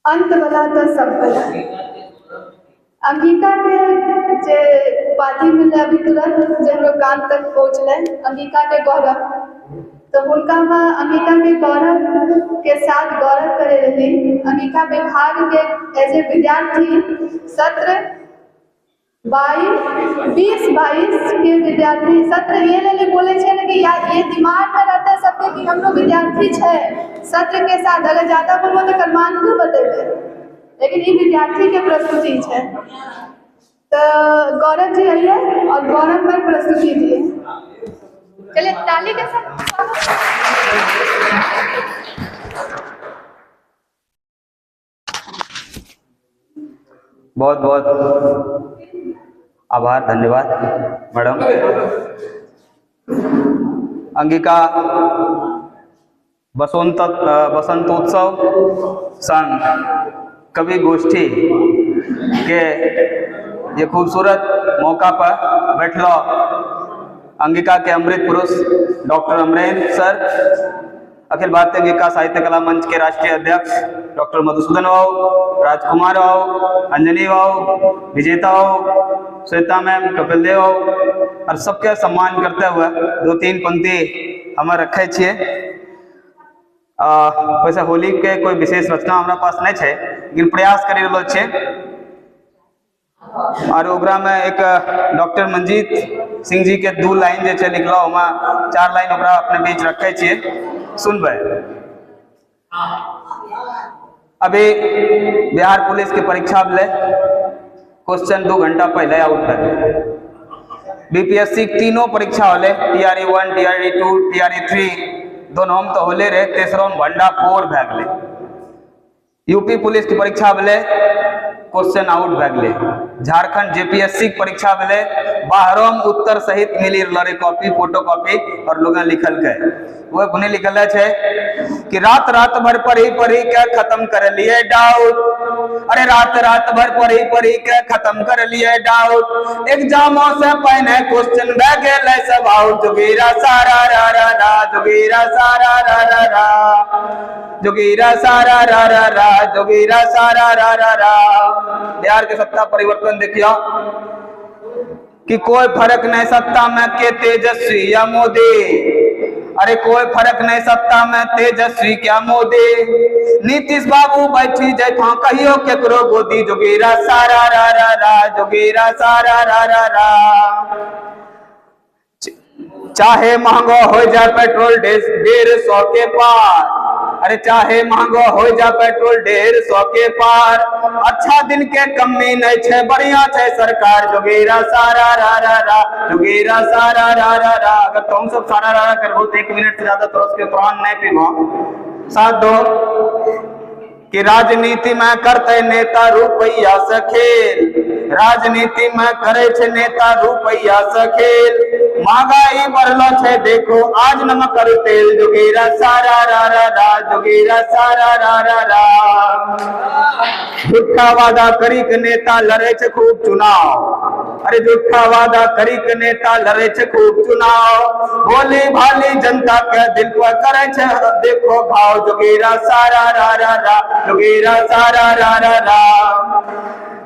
अंत वाला तो सब वाला। अंगिका के जे उपाधि मिले अभी तुरंत जो कान तक पहुँचले, अंगिका के गौरव, तो उनका में अंगिका के गौरव के साथ गौरव करे रही। अंगिका विभाग के एज ए विद्यार्थी सत्र 20-22 के विद्यार्थी सत्र ये ले बोले कि यार ये दिमाग में रहता है सबके कि हम लोग विद्यार्थी है सत्र के साथ, अगर ज्यादा बोलो तो कर्मान क्यों बतेबे, लेकिन ये विद्यार्थी के प्रस्तुति है। तो गौरव जी आइए और गौरव में प्रस्तुति दिए। चलिए ताली के साथ। बहुत बहुत आभार, धन्यवाद मैडम। अंगिका बसंतोत्सव संघ कवि गोष्ठी के ये खूबसूरत मौका पर बैठलो अंगिका के अमृत पुरुष डॉक्टर अमरेंद्र सर, अखिल भारतीय अंगिका साहित्य कला मंच के राष्ट्रीय अध्यक्ष डॉक्टर मधुसूदन भाव, राजकुमार भाव, अंजनी भाव, विजेता भाव, श्वेता मैम, कपिल देव और सबके सम्मान करते हुए 2-3 पंक्ति हमें रखे छे। वैसे होली के कोई विशेष रचना हमारा पास नहीं है, लेकिन प्रयास कर रहलो छे। और ओकरा में एक डॉक्टर मंजीत सिंह जी के 2 लाइन जे छे लिखलो, ओमा 4 लाइन ओकरा अपने बीच रखे छे, सुनबे। अभी बिहार पुलिस की परीक्षा ले क्वेश्चन 2 घंटा पहले आउट है। बीपीएससी तीनों परीक्षा होले, टीआरई 1, टीआरई 2, टीआरई 3 दोनों हम तो होले रे, तेसरो में भंडा 4 भै गेले। यूपी पुलिस की परीक्षा भेले क्वेश्चन आउट भै गेले। झारखंड जेपीएससी की परीक्षा भेले, बाहरों में उत्तर सहित मिली लड़े कॉपी फोटो कॉपी और लोग लिखल के वो पुणे लिखल है कि रात रात भर पढ़ी के खत्म कर लिए डाउट। अरे रात रात भर पढ़ी के खत्म कर लिए डाउट, एग्जामों से पहले क्वेश्चन बह गए सब आउट। जोगीरा सारा रा रा रा, जोगीरा सारा रा रा रा, जोगीरा सारा रा रा रा, जोगीरा सारा रा रा रा। बिहार के सत्ता परिवर्तन देखियो कि कोई फर्क नहीं सत्ता में के तेजस्वी या मोदी। अरे कोई फर्क नहीं सत्ता में तेजस्वी क्या मोदी। नीतीश बाबू बैठी जाए था कहियो केकरो गोदी। जोगीरा सारा रा रा रा, जोगीरा सारा रा रा रा। चाहे महंगा हो जाए पेट्रोल 150 के पार, अरे चाहे महंगा हो जा पेट्रोल 150 के पार, अच्छा दिन के कमी नहीं छे, बढ़िया छे सरकार। जोगीरा सारा रा रा रा, जोगीरा सारा रा रा रा। अगर तुम सब सारा रा रा करबो तो 1 मिनट से ज्यादा तो उसके प्राण नहीं पीबो। साथ दो कि राजनीति में करते नेता रुपया से खेल, राजनीति में करे छे नेता रुपया से खेल। महंगाई बढ़लो छे देखो आज नमक और तेल। जोगीरा सारा रा रा रा, जोगीरा सारा रा रा रा। झूठा वादा करी के नेता लड़े छे खूब चुनाव, अरे झूठा वादा करी के नेता लड़े छे खूब चुनाव। भोली भाली जनता के दिल पर करे छे देखो भाव। जोगीरा सारा रा रा रा, जोगीरा सारा रा रा रा।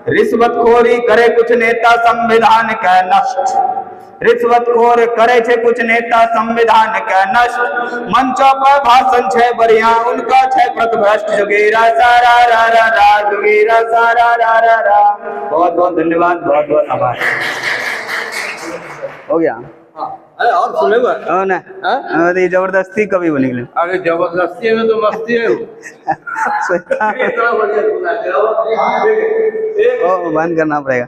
रिश्वतखोरी करे कुछ नेता संविधान का नष्ट, रिश्वतखोर करे छे कुछ नेता संविधान का नष्ट। मंचों पर भाषण छे बढ़िया उनका छे प्रतिभ्रष्ट। जोगीरा सारा रा रा रा, जोगीरा सारा रा रा रा। बहुत बहुत धन्यवाद, बहुत बहुत आभार। हो गया? अरे और सुनेगा? हो ना? अरे जबरदस्ती कभी बनी गई। अरे जबरदस्ती में तो मस्ती है। ओ बंद करना पड़ेगा।